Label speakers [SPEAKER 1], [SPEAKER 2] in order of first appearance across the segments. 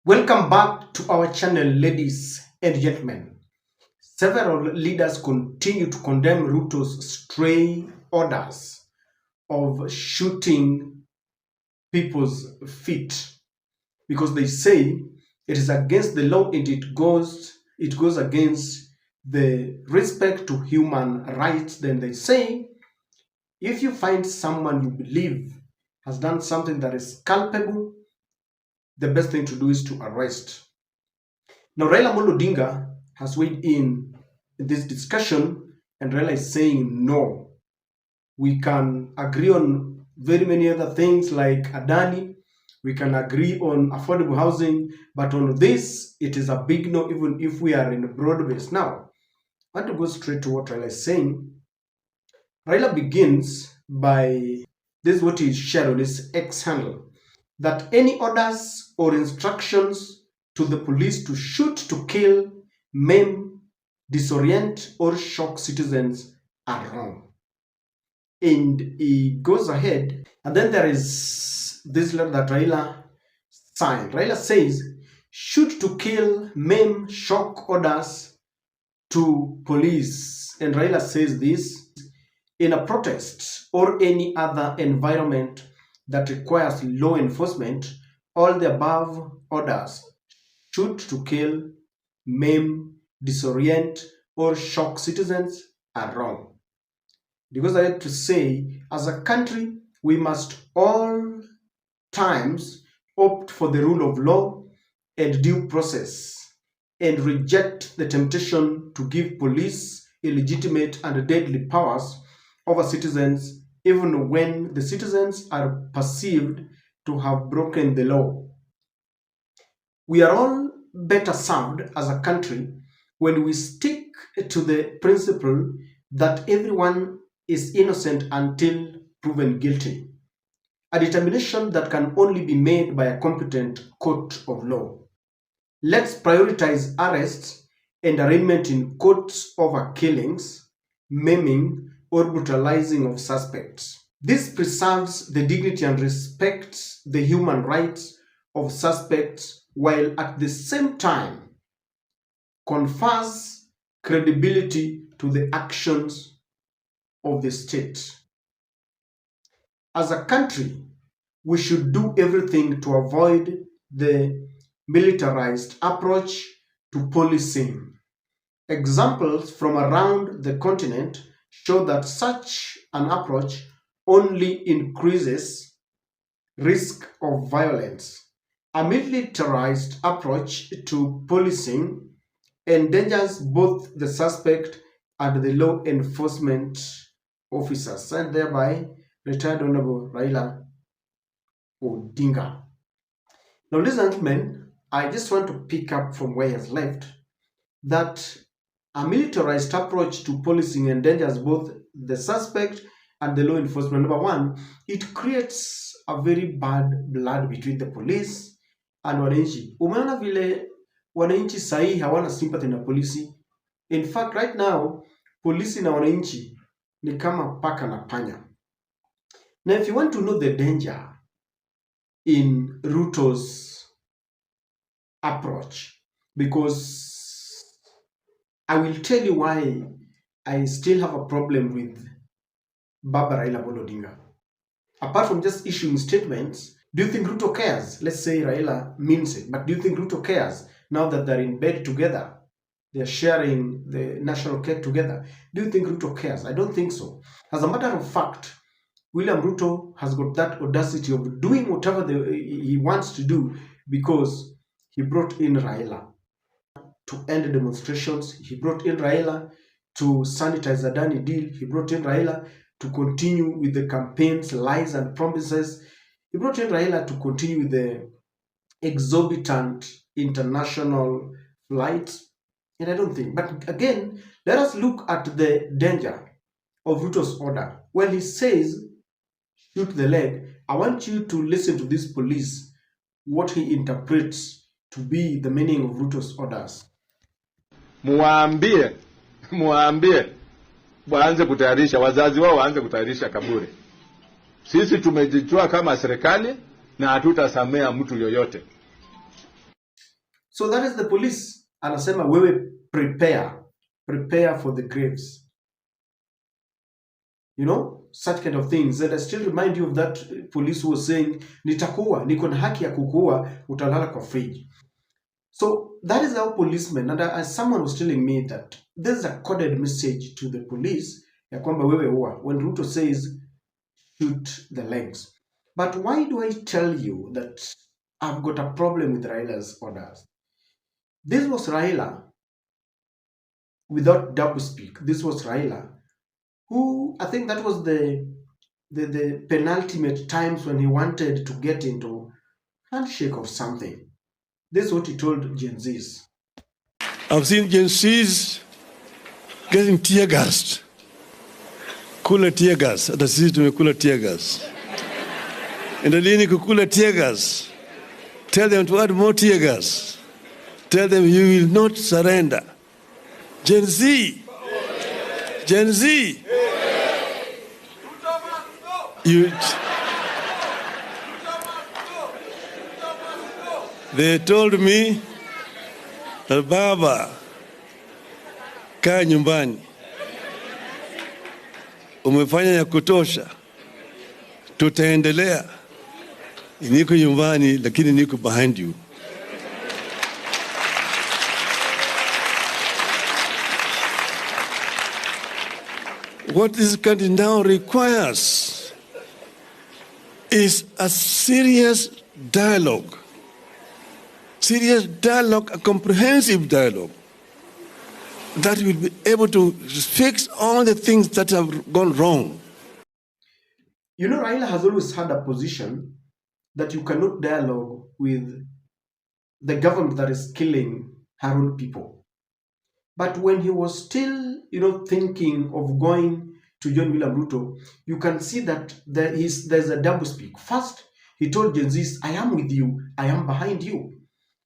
[SPEAKER 1] Welcome back to our channel, ladies and gentlemen. Several leaders continue to condemn Ruto's stray orders of shooting people's feet because they say it is against the law and it goes against the respect to human rights. Then they say if you find someone you believe has done something that is culpable, the best thing to do is to arrest. Now, Raila Odinga has weighed in this discussion, and Raila is saying no. We can agree on very many other things like Adani. We can agree on affordable housing, but on this, it is a big no, even if we are in a broad base. Now, I want to go straight to what Raila is saying. Raila begins by this is what he shared on his X handle, that any orders or instructions to the police to shoot, to kill, maim, disorient, or shock citizens are wrong. And he goes ahead, and then there is this letter that Raila signed. Raila says, shoot, to kill, maim, shock orders to police. And Raila says this, in a protest or any other environment that requires law enforcement, all the above orders, shoot, to kill, maim, disorient, or shock citizens, are wrong. Because I have to say, as a country, we must all times opt for the rule of law and due process and reject the temptation to give police illegitimate and deadly powers over citizens, even when the citizens are perceived to have broken the law. We are all better served as a country when we stick to the principle that everyone is innocent until proven guilty, a determination that can only be made by a competent court of law. Let's prioritize arrests and arraignment in courts over killings, maiming, or brutalizing of suspects. This preserves the dignity and respects the human rights of suspects, while at the same time confers credibility to the actions of the state. As a country, we should do everything to avoid the militarized approach to policing. Examples from around the continent show that such an approach only increases risk of violence. A militarized approach to policing endangers both the suspect and the law enforcement officers, and thereby retired Honorable Raila Odinga. Now, ladies and gentlemen, I just want to pick up from where he has left, that a militarized approach to policing endangers both the suspect and the law enforcement. Number one, it creates a very bad blood between the police and wananchi. Umeona vile wananchi sahi hawana sympathy na polisi. In fact, right now, polisi na wananchi ni kama paka na panya. Now, if you want to know the danger in Ruto's approach, because I will tell you why I still have a problem with Baba Raila Odinga. Apart from just issuing statements, do you think Ruto cares? Let's say Raila means it, but do you think Ruto cares now that they're in bed together? They're sharing the national cake together. Do you think Ruto cares? I don't think so. As a matter of fact, William Ruto has got that audacity of doing whatever he wants to do because he brought in Raila to end demonstrations. He brought in Raila to sanitize the Adani deal. He brought in Raila to continue with the campaigns, lies and promises. He brought in Raila to continue with the exorbitant international flights. And I don't think. But again, let us look at the danger of Ruto's order. When he says, shoot the leg, I want you to listen to this police, what he interprets to be the meaning of Ruto's orders.
[SPEAKER 2] Muambie waanze kutayarisha, wazazi wao waanze kutayarisha kaburi. Sisi tumejitoa kama serikali na hatutasamea mtu yoyote.
[SPEAKER 1] So that is the police. Anasema wewe prepare for the graves. You know, such kind of things. And I still remind you of that police who was saying, nitakuwa, niko na haki ya kukuwa, utalala kwa fridge. So that is how policemen, and as someone was telling me that there's a coded message to the police, ya kwamba wewe uwa, when Ruto says, shoot the legs. But why do I tell you that I've got a problem with Raila's orders? This was Raila, without doublespeak. This was Raila, who I think that was the penultimate times when he wanted to get into handshake of something. This is what he told Gen Zs.
[SPEAKER 3] I've seen Gen Zs getting tear gassed. Kula tear gas. Hata sisi tumekula tear gas. Endeleeni kukula tear gas. Tell them to add more tear gas. Tell them you will not surrender. Gen Z. Gen Z. They told me that Baba, kaa nyumbani. Umefanya ya kutosha. Tutaendelea. Niko nyumbani lakini niko behind you. What this country now requires is a serious dialogue. Serious dialogue, a comprehensive dialogue that will be able to fix all the things that have gone wrong.
[SPEAKER 1] You know, Raila has always had a position that you cannot dialogue with the government that is killing her own people. But when he was still, thinking of going to join William Ruto, you can see that there's a doublespeak. First, he told Gen Zs, I am with you, I am behind you.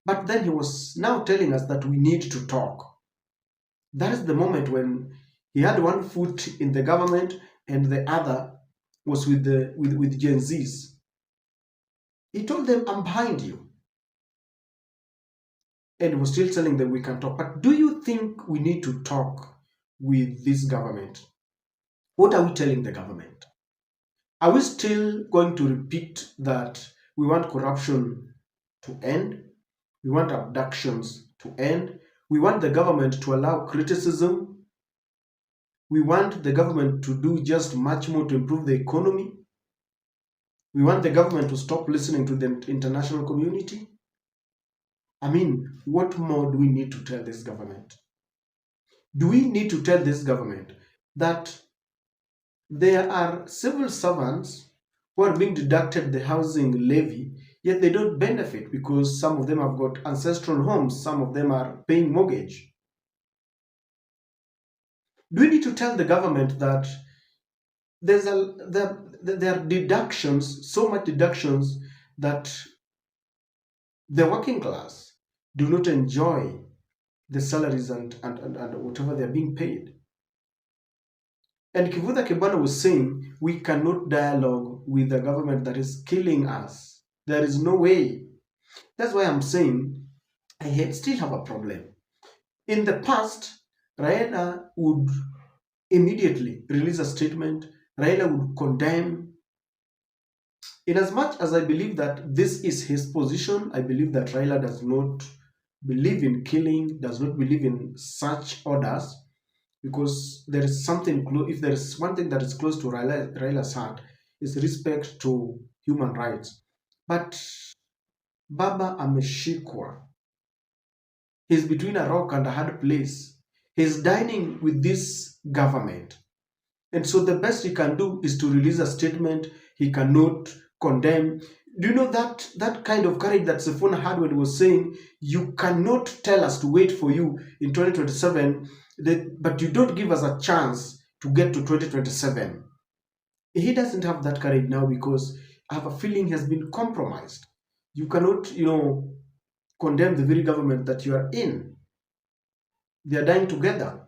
[SPEAKER 1] But then he was now telling us that we need to talk. That is the moment when he had one foot in the government and the other was with Gen Zs. He told them, I'm behind you. And was still telling them we can talk. But do you think we need to talk with this government? What are we telling the government? Are we still going to repeat that we want corruption to end? We want abductions to end? We want the government to allow criticism? We want the government to do just much more to improve the economy? We want the government to stop listening to the international community? I mean, what more do we need to tell this government? Do we need to tell this government that there are civil servants who are being deducted the housing levy, yet they don't benefit because some of them have got ancestral homes, some of them are paying mortgage? Do we need to tell the government that there are deductions, so much deductions that the working class do not enjoy the salaries and whatever they're being paid? And Kivutha Kibwana was saying, we cannot dialogue with a government that is killing us. There is no way. That's why I'm saying I still have a problem. In the past, Raila would immediately release a statement. Raila would condemn. In as much as I believe that this is his position, I believe that Raila does not believe in killing, does not believe in such orders, because there is something, if there is one thing that is close to Raila's heart, is respect to human rights. But Baba ameshikwa. He's between a rock and a hard place. He's dining with this government. And so the best he can do is to release a statement. He cannot condemn. Do you know that kind of courage that Sifuna had when he was saying, you cannot tell us to wait for you in 2027, but you don't give us a chance to get to 2027. He doesn't have that courage now because I have a feeling he has been compromised. You cannot, condemn the very government that you are in. They are dying together.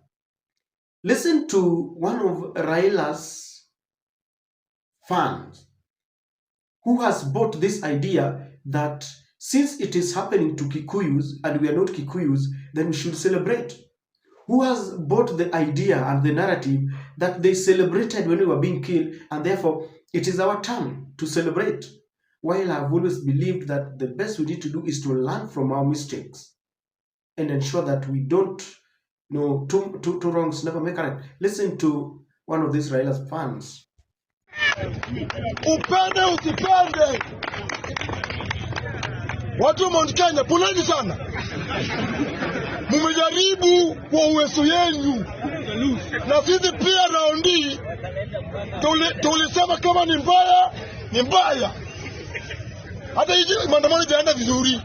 [SPEAKER 1] Listen to one of Raila's fans who has bought this idea that Since it is happening to Kikuyus and we are not Kikuyus, then we should celebrate. Who has bought the idea and the narrative that they celebrated when we were being killed and therefore it is our turn to celebrate? While I've always believed that the best we need to do is to learn from our mistakes and ensure that we don't, two wrongs never make a right. Listen to one of these Raila's fans.
[SPEAKER 4] Upende usipende, watu wa Mount Kenya, poleni sana. Mumejaribu kwa uwezo yenu, na sisi pia raundi tulisema kama ni mbaya, ni mbaya. Hata hizi maandamano jaenda vizuri,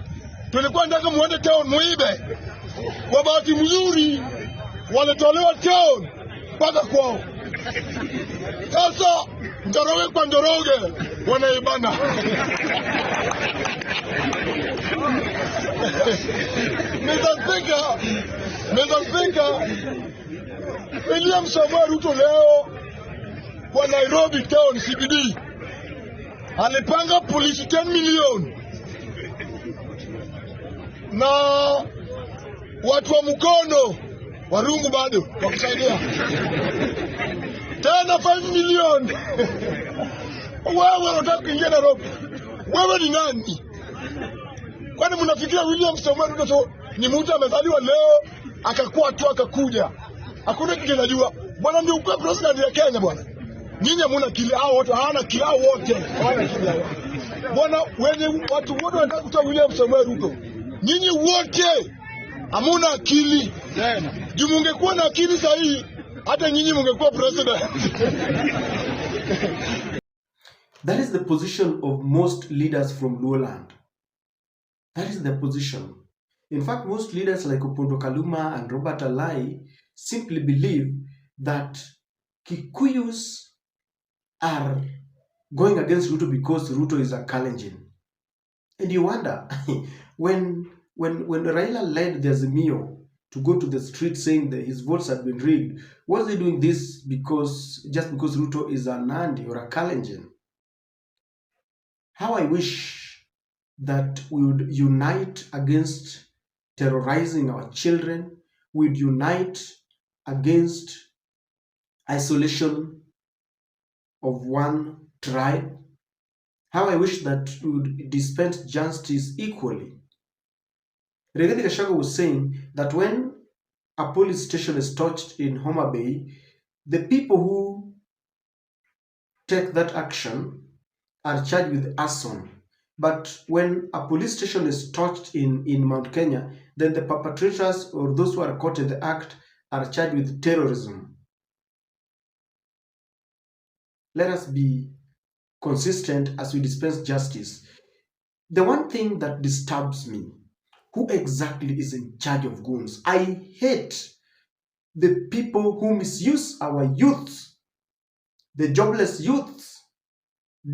[SPEAKER 4] tulikuwa ndaka muende town muibe. Kwa bahati mzuri walitolewa town mpaka kwao. Sasa Njoroge kwa Njoroge wanaibana. Mr. Speaker, William Samoei Ruto leo kwa Nairobi town CBD alipanga polisi 10 million na watu wa mkono warungu bado wakusaidia tena 5 million. Wewe unataka kuingia Nairobi? Wewe ni nani? Kwani mnafikiria William Samoei Ruto ni mtu amezaliwa leo akakuwa tu akakuja? Hakuna kitu kinajua. Bwana ndio kwa president ya Kenya bwana. Nyinyi hamna akili, hao wote hawana akili, hao wote hawana akili. Bwana wenye watu wote wanataka kutoa William Samoei Ruto. Nyinyi wote hamna akili. Juu mungekuwa na akili sahihi hata nyinyi mungekuwa president.
[SPEAKER 1] That is the position of most leaders from Lowland. That is their position. In fact, most leaders like Opondo Kaluma and Robert Alai simply believe that Kikuyus are going against Ruto because Ruto is a Kalenjin. And you wonder, when Raila led the Azimio to go to the street saying that his votes had been rigged, was he doing this just because Ruto is a Nandi or a Kalenjin? How I wish that we would unite against terrorizing our children, we'd unite against isolation of one tribe. How I wish that we would dispense justice equally. Rigathi Gachagua was saying that when a police station is touched in Homa Bay, the people who take that action are charged with arson. But when a police station is touched in Mount Kenya, then the perpetrators or those who are caught in the act are charged with terrorism. Let us be consistent as we dispense justice. The one thing that disturbs me, who exactly is in charge of Goons? I hate the people who misuse our youth, the jobless youth,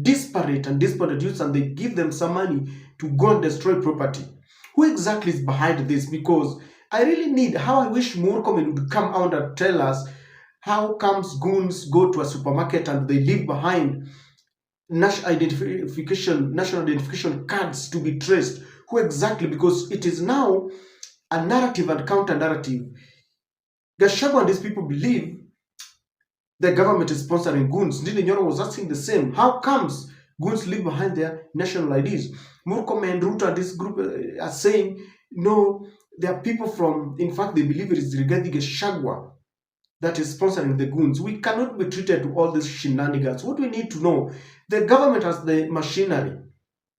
[SPEAKER 1] disparate youths, and they give them some money to go and destroy property. Who exactly is behind this? Because I really need, how I wish more comment would come out and tell us how comes Goons go to a supermarket and they leave behind national identification cards to be traced. Who exactly? Because it is now a narrative and counter-narrative. Gachagua and these people believe the government is sponsoring Goons. Ndindi Nyoro was asking the same. How comes Goons leave behind their national IDs? Murkomen and Ruto and this group are saying, no, there are people from, in fact, they believe it is Rigathi Gachagua that is sponsoring the Goons. We cannot be treated to all these shenanigans. What we need to know, the government has the machinery,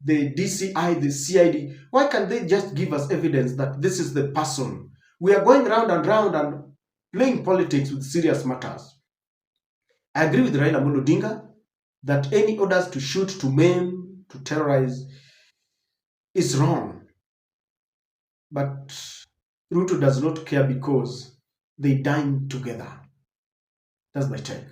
[SPEAKER 1] the DCI, the CID. Why can't they just give us evidence that this is the person? We are going round and round and playing politics with serious matters. I agree with Raila Odinga that any orders to shoot, to maim, to terrorize is wrong. But Ruto does not care because they dine together. That's my take.